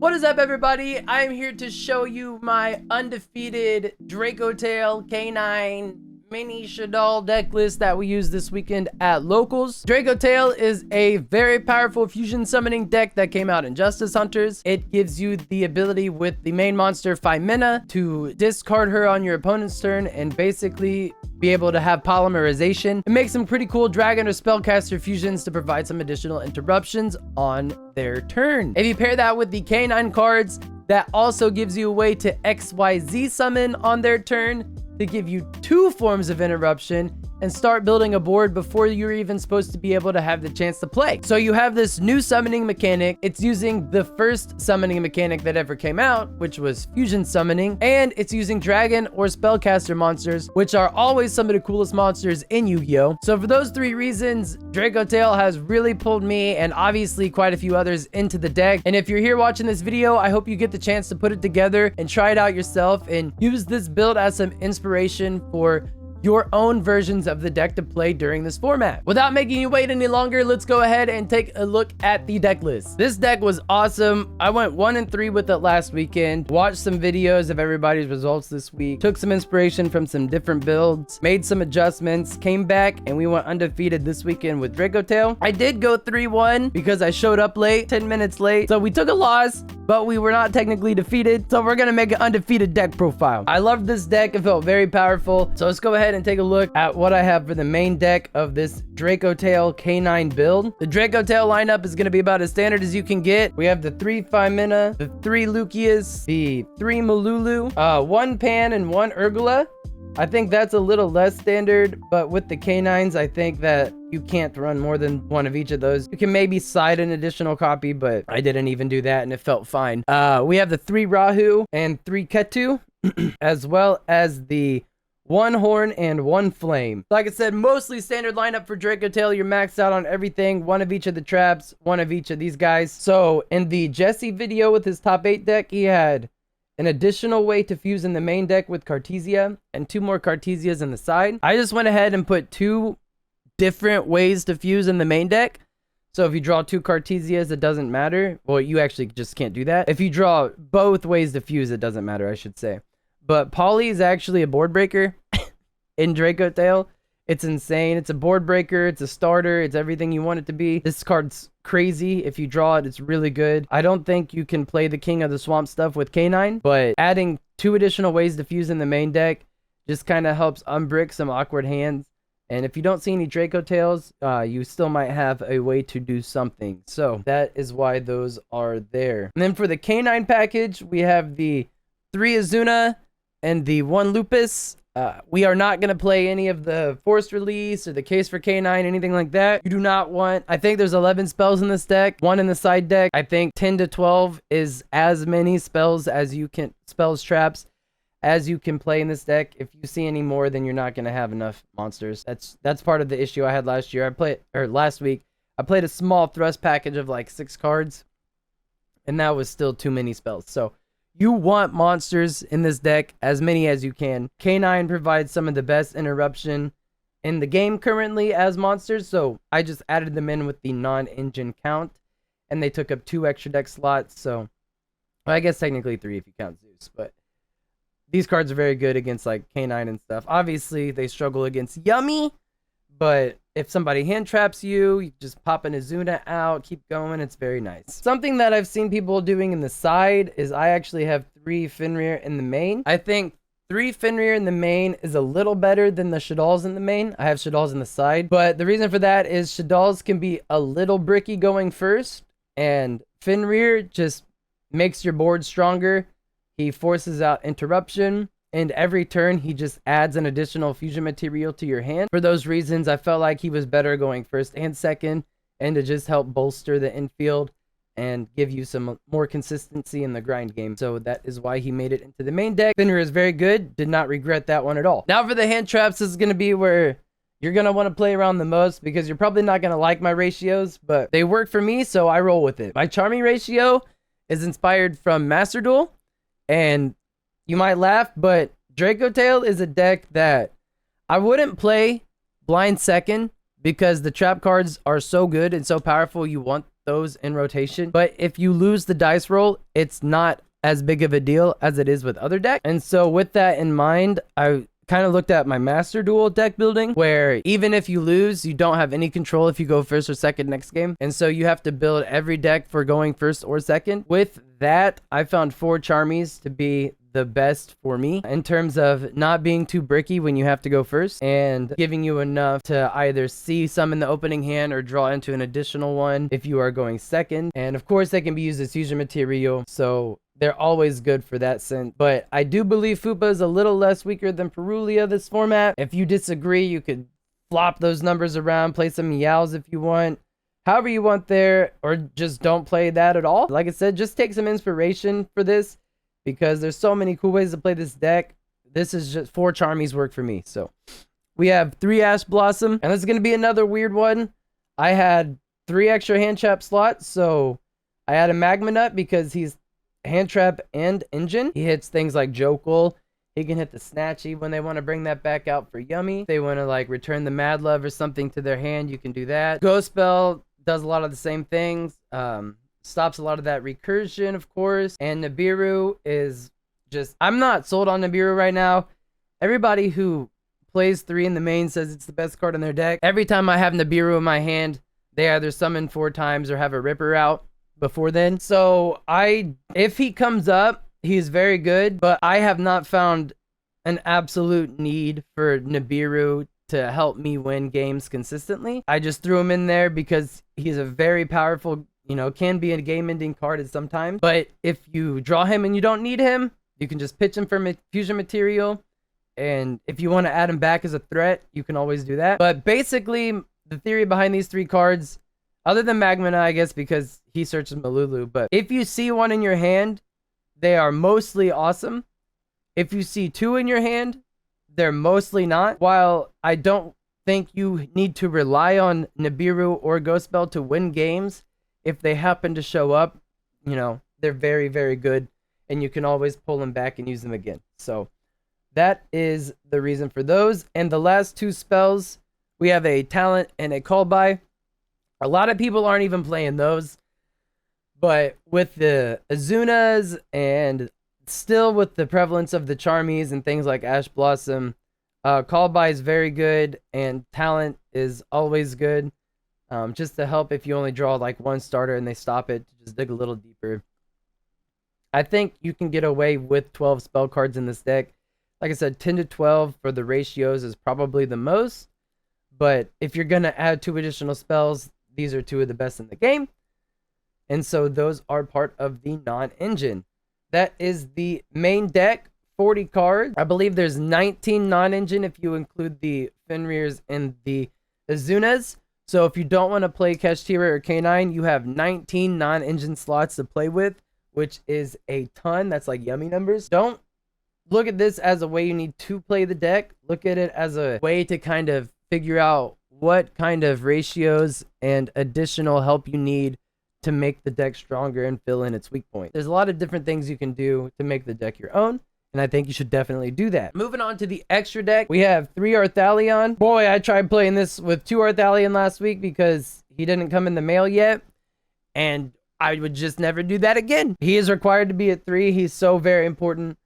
What is up, everybody? I'm here to show you my undefeated Dracotail K-9 mini Shaddoll deck list that we used this weekend at locals. Dracotail is a very powerful fusion summoning deck that came out in Justice Hunters. It gives you the ability with the main monster Phimena to discard her on your opponent's turn and basically be able to have polymerization and make some pretty cool dragon or spellcaster fusions to provide some additional interruptions on their turn. If you pair that with the K-9 cards, that also gives you a way to XYZ summon on their turn to give you 2 forms of interruption and start building a board before you're even supposed to be able to have the chance to play. So you have this new summoning mechanic. It's using the first summoning mechanic that ever came out, which was fusion summoning, and it's using dragon or spellcaster monsters, which are always some of the coolest monsters in Yu-Gi-Oh! So for those 3 reasons, Dracotail has really pulled me and obviously quite a few others into the deck. And if you're here watching this video, I hope you get the chance to put it together and try it out yourself and use this build as some inspiration for your own versions of the deck to play during this format. Without making you wait any longer, let's go ahead and take a look at the deck list. This deck was awesome. I went 1 and 3 with it last weekend, watched some videos of everybody's results this week, took some inspiration from some different builds, made some adjustments, came back, and we went undefeated this weekend with Dracotail. I did go 3-1 because I showed up late, 10 minutes late, so we took a loss, but we were not technically defeated, so we're gonna make an undefeated deck profile. I loved this deck. It felt very powerful, so let's go ahead and take a look at what I have for the main deck of this Dracotail K-9 build. The Dracotail lineup is going to be about as standard as you can get. We have the 3 Phimena, the 3 Lucius, the 3 Malulu, 1 Pan, and 1 Urgula. I think that's a little less standard, but with the K9s, I think that you can't run more than 1 of each of those. You can maybe side an additional copy, but I didn't even do that and it felt fine. We have the 3 Rahu and 3 Ketu, as well as the 1 Horn and 1 Flame. Like I said, mostly standard lineup for Dracotail. You're maxed out on everything. 1 of each of the traps, 1 of each of these guys. So in the Jesse video with his top 8 deck, he had an additional way to fuse in the main deck with Cartesia and 2 more Cartesias in the side. I just went ahead and put 2 different ways to fuse in the main deck. So if you draw 2 Cartesias, it doesn't matter. Well, you actually just can't do that. If you draw both ways to fuse, it doesn't matter, I should say. But Poly is actually a board breaker in Dracotail. It's insane. It's a board breaker. It's a starter. It's everything you want it to be. This card's crazy. If you draw it, it's really good. I don't think you can play the King of the Swamp stuff with K9, but adding 2 additional ways to fuse in the main deck just kind of helps unbrick some awkward hands. And if you don't see any Dracotails, you still might have a way to do something. So that is why those are there. And then for the K9 package, we have the 3 Azuna and the 1 Lupus. We are not going to play any of the Forced Release or the Case for K9, anything like that. You do not want... I think there's 11 spells in this deck, 1 in the side deck. I think 10 to 12 is as many spells as you can... traps, as you can play in this deck. If you see any more, then you're not going to have enough monsters. That's part of the issue I had last year. Last week, I played a small thrust package of like 6 cards, and that was still too many spells. So you want monsters in this deck, as many as you can. K9 provides some of the best interruption in the game currently as monsters, so I just added them in with the non-engine count, and they took up 2 extra deck slots, so well, I guess technically 3 if you count Zeus, but these cards are very good against like K9 and stuff. Obviously, they struggle against Yummy, but if somebody hand traps you, you just pop an Azuna out, keep going, it's very nice. Something that I've seen people doing in the side is I actually have 3 Fenrir in the main. I think 3 Fenrir in the main is a little better than the Shaddolls in the main. I have Shaddolls in the side, but the reason for that is Shaddolls can be a little bricky going first, and Fenrir just makes your board stronger. He forces out interruption, and every turn he just adds an additional fusion material to your hand. For those reasons, I felt like he was better going first and second, and to just help bolster the infield and give you some more consistency in the grind game. So that is why he made it into the main deck. Fenrir is very good. Did not regret that one at all. Now for the hand traps, this is going to be where you're going to want to play around the most, because you're probably not going to like my ratios, but they work for me, so I roll with it. My charming ratio is inspired from Master Duel, and you might laugh, but Dracotail is a deck that I wouldn't play blind second because the trap cards are so good and so powerful. You want those in rotation. But if you lose the dice roll, it's not as big of a deal as it is with other decks. And so with that in mind, I kind of looked at my Master Duel deck building, where even if you lose, you don't have any control if you go first or second next game. And so you have to build every deck for going first or second. With that, I found 4 Charmies to be the best for me in terms of not being too bricky when you have to go first and giving you enough to either see some in the opening hand or draw into an additional one if you are going second. And of course, they can be used as fusion material, so they're always good for that sense. But I do believe Fupa is a little less weaker than Perulia this format. If you disagree, you could flop those numbers around, play some Meows if you want, however you want there, or just don't play that at all. Like I said, just take some inspiration for this, because there's so many cool ways to play this deck. This is just 4 Charmies work for me. So we have 3 Ash Blossom, and this is going to be another weird one. I had 3 extra hand trap slots, so I had a Magma Nut because he's hand trap and engine. He hits things like Jokel. He can hit the Snatchy when they want to bring that back out for Yummy. If they want to like return the Mad Love or something to their hand, you can do that. Ghost Spell does a lot of the same things. Stops a lot of that recursion, of course. And Nibiru is just, I'm not sold on Nibiru right now. Everybody who plays 3 in the main says it's the best card in their deck. Every time I have Nibiru in my hand, they either summon 4 times or have a Ripper out before then. So if he comes up, he's very good, but I have not found an absolute need for Nibiru to help me win games consistently. I just threw him in there because he's a very powerful, can be a game-ending card at sometimes. But if you draw him and you don't need him, you can just pitch him for fusion material. And if you want to add him back as a threat, you can always do that. But basically, the theory behind these 3 cards, other than Magmana, I guess, because he searches Malulu, but if you see 1 in your hand, they are mostly awesome. If you see 2 in your hand, they're mostly not. While I don't think you need to rely on Nibiru or Ghost Spell to win games, if they happen to show up, they're very, very good, and you can always pull them back and use them again. So that is the reason for those. And the last 2 spells, we have a Talent and a Call By. A lot of people aren't even playing those, but with the Azunas and still with the prevalence of the Charmies and things like Ash Blossom, Call By is very good, and Talent is always good, just to help if you only draw like 1 starter and they stop it, to just dig a little deeper. I think you can get away with 12 spell cards in this deck. Like I said, 10 to 12 for the ratios is probably the most, but if you're going to add 2 additional spells, these are 2 of the best in the game. And so those are part of the non-engine. That is the main deck, 40 cards. I believe there's 19 non-engine if you include the Fenrirs and the Azunas. So if you don't want to play Kashtira or K-9, you have 19 non-engine slots to play with, which is a ton. That's like yummy numbers. Don't look at this as a way you need to play the deck. Look at it as a way to kind of figure out what kind of ratios and additional help you need to make the deck stronger and fill in its weak point. There's a lot of different things you can do to make the deck your own, and I think you should definitely do that. Moving on to the extra deck, we have 3 Arthalion. Boy, I tried playing this with 2 Arthalion last week because he didn't come in the mail yet, and I would just never do that again. He is required to be at 3. He's so very important.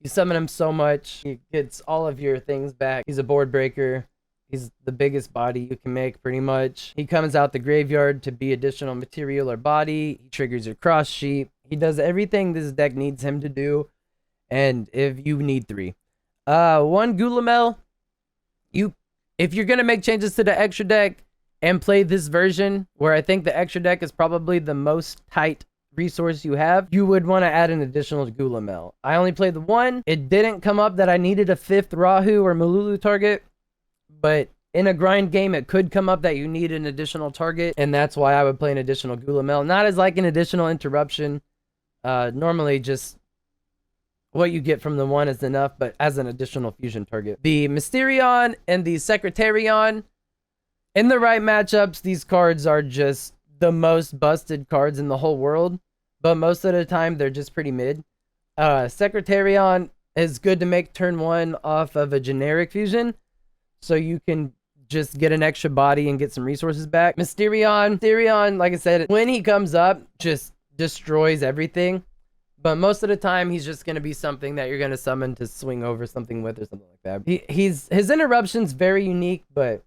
You summon him so much. He gets all of your things back. He's a board breaker. He's the biggest body you can make, pretty much. He comes out the graveyard to be additional material or body. He triggers your cross sheep. He does everything this deck needs him to do. And if you need 3. 1 Gulamel. If you're going to make changes to the extra deck and play this version, where I think the extra deck is probably the most tight resource you have, you would want to add an additional Gulamel. I only played the 1. It didn't come up that I needed a 5th Rahu or Malulu target. But in a grind game, it could come up that you need an additional target, and that's why I would play an additional Gulamel. Not as like an additional interruption. Normally, just what you get from the 1 is enough, but as an additional fusion target. The Mysterion and the Secretarion, in the right matchups, these cards are just the most busted cards in the whole world, but most of the time, they're just pretty mid. Secretarion is good to make turn 1 off of a generic fusion, so you can just get an extra body and get some resources back. Mysterion, like I said, when he comes up, just destroys everything. But most of the time, he's just going to be something that you're going to summon to swing over something with or something like that. His interruption's very unique, but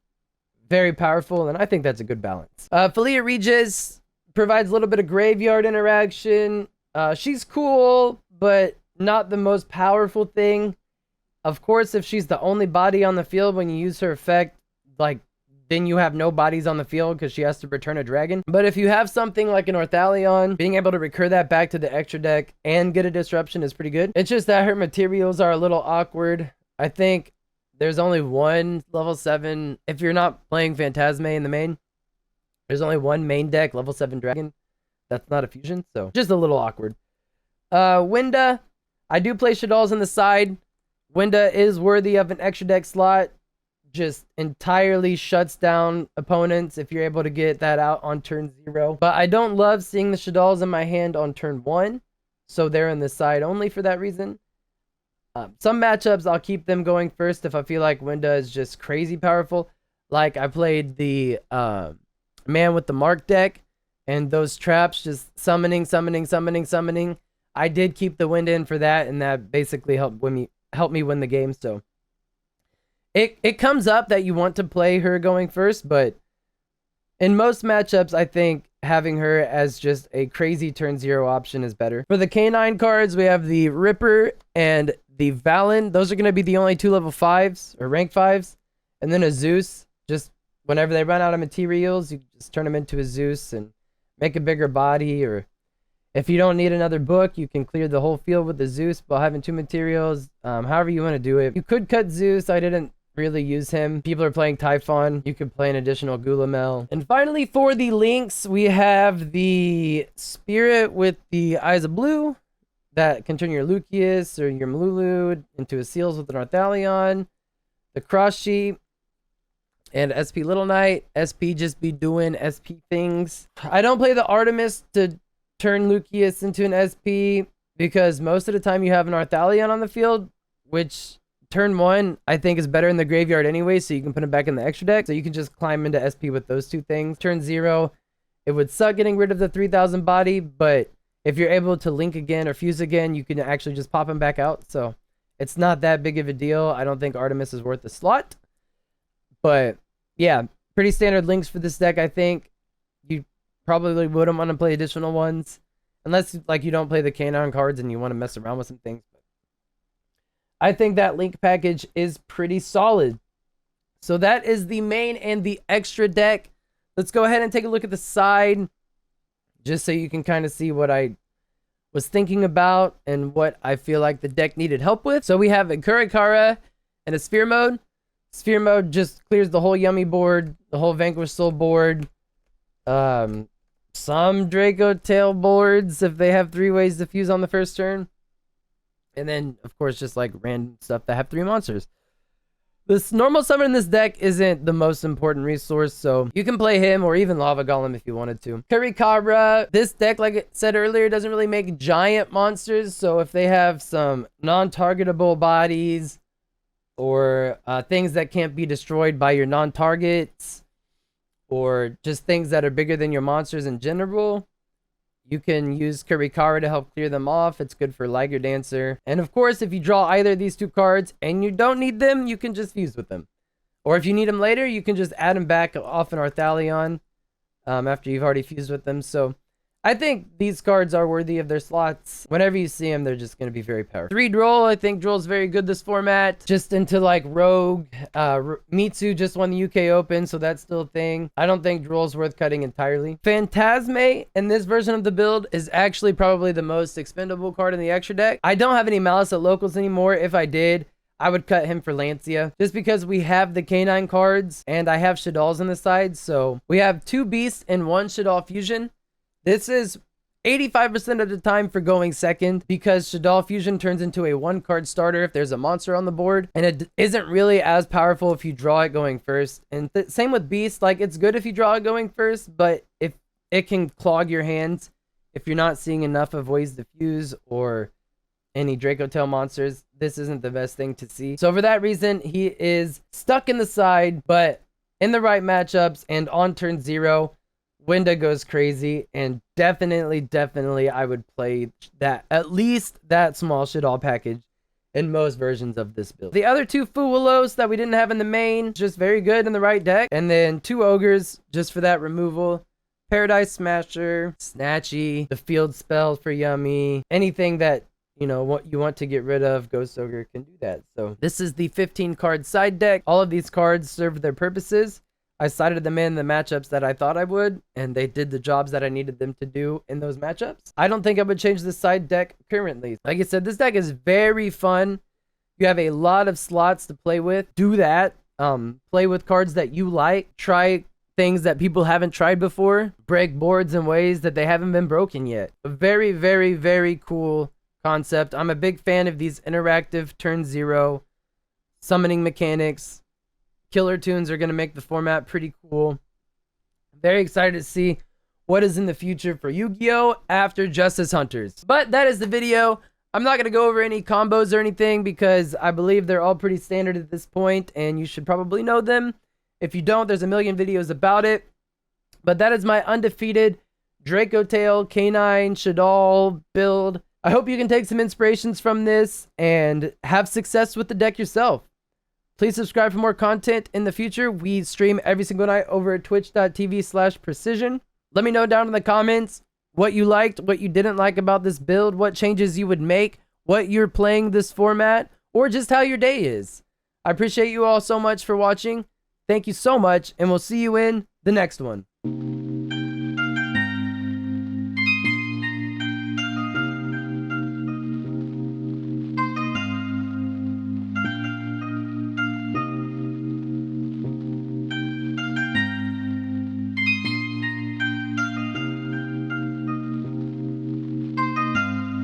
very powerful, and I think that's a good balance. Philia Regis provides a little bit of graveyard interaction. She's cool, but not the most powerful thing. Of course, if she's the only body on the field when you use her effect, like, then you have no bodies on the field because she has to return a dragon. But if you have something like an Orthalion, being able to recur that back to the extra deck and get a disruption is pretty good. It's just that her materials are a little awkward. I think there's only one level 7. If you're not playing Phantasme in the main, there's only one main deck level 7 dragon. That's not a fusion, so just a little awkward. Winda, I do play Shaddolls on the side. Winda is worthy of an extra deck slot. Just entirely shuts down opponents if you're able to get that out on turn 0. But I don't love seeing the Shaddolls in my hand on turn 1. So they're in the side only for that reason. Some matchups, I'll keep them going first if I feel like Winda is just crazy powerful. Like I played the Man with the Mark deck. And those traps just summoning. I did keep the Winda in for that. And that basically helped me win the game. So it comes up that you want to play her going first, but in most matchups, I think having her as just a crazy turn 0 option is better. For the K-9 cards, we have the Ripper and the Valen. Those are going to be the only 2 level 5s or rank 5s. And then a Zeus. Just whenever they run out of materials, you just turn them into a Zeus and make a bigger body. Or if you don't need another book, you can clear the whole field with the Zeus while having 2 materials. However you want to do it. You could cut Zeus. I didn't really use him. People are playing Typhon. You could play an additional Gulamel. And finally, for the links, we have the Spirit with the Eyes of Blue that can turn your Lucius or your Malulu into a Seals with an Orthalion. The Cross Sheep and SP Little Knight. SP just be doing SP things. I don't play the Artemis to turn Lucius into an SP because most of the time you have an Orthalion on the field, which turn 1, I think, is better in the graveyard anyway, so you can put him back in the extra deck. So you can just climb into SP with those 2 things. Turn 0, it would suck getting rid of the 3000 body, but if you're able to link again or fuse again, you can actually just pop him back out. So it's not that big of a deal. I don't think Artemis is worth the slot. But yeah, pretty standard links for this deck, I think. You probably wouldn't want to play additional ones. Unless like you don't play the K-9 cards and you want to mess around with some things. I think that link package is pretty solid. So that is the main and the extra deck. Let's go ahead and take a look at the side, just so you can kind of see what I was thinking about and what I feel like the deck needed help with. So we have a Kurikara and a Sphere Mode. Sphere Mode just clears the whole Yummy board, the whole Vanquish Soul board, some Dracotail boards if they have 3 ways to fuse on the first turn. And then, of course, just like random stuff that have 3 monsters. This normal summon in this deck isn't the most important resource, so you can play him or even Lava Golem if you wanted to. Kurikara, this deck, like I said earlier, doesn't really make giant monsters, so if they have some non-targetable bodies or things that can't be destroyed by your non-targets or just things that are bigger than your monsters in general, you can use Kurikara to help clear them off. It's good for Liger Dancer. And of course, if you draw either of these 2 cards and you don't need them, you can just fuse with them. Or if you need them later, you can just add them back off an Orthalion after you've already fused with them. So I think these cards are worthy of their slots. Whenever you see them, they're just going to be very powerful. 3 Droll, I think Droll's very good this format. Just into like Rogue. Mitsu just won the UK Open, so that's still a thing. I don't think Droll's worth cutting entirely. Phantasme in this version of the build is actually probably the most expendable card in the extra deck. I don't have any Malice at Locals anymore. If I did, I would cut him for Lancia. Just because we have the K-9 cards and I have Shaddolls on the side. So we have 2 Beasts and 1 Shaddoll Fusion. This is 85% of the time for going second because Shaddoll Fusion turns into a 1-card starter if there's a monster on the board, and it isn't really as powerful if you draw it going first. And same with Beast, like it's good if you draw it going first, but if it can clog your hands if you're not seeing enough of ways to fuse or any Dracotail monsters, this isn't the best thing to see. So for that reason, he is stuck in the side, but in the right matchups and on turn 0, Winda goes crazy, and definitely I would play that, at least that small Shaddoll package in most versions of this build. The other 2 Fuwalos that we didn't have in the main, just very good in the right deck. And then 2 Ogres just for that removal. Paradise Smasher, Snatchy, the field spell for Yummy, anything that, you know, what you want to get rid of, Ghost Ogre can do that. So this is the 15 card side deck. All of these cards serve their purposes. I sided them in the matchups that I thought I would, and they did the jobs that I needed them to do in those matchups. I don't think I would change the side deck currently. Like I said, this deck is very fun. You have a lot of slots to play with. Do that. Play with cards that you like. Try things that people haven't tried before. Break boards in ways that they haven't been broken yet. A very cool concept. I'm a big fan of these interactive turn 0 summoning mechanics. Killer tunes are going to make the format pretty cool. Very excited to see what is in the future for Yu-Gi-Oh! After Justice Hunters. But that is the video. I'm not going to go over any combos or anything because I believe they're all pretty standard at this point and you should probably know them. If you don't, there's a million videos about it. But that is my undefeated Dracotail K-9 Shaddoll build. I hope you can take some inspirations from this and have success with the deck yourself. Please subscribe for more content in the future. We stream every single night over at twitch.tv/precision. Let me know down in the comments what you liked, what you didn't like about this build, what changes you would make, what you're playing this format, or just how your day is. I appreciate you all so much for watching. Thank you so much, and we'll see you in the next one.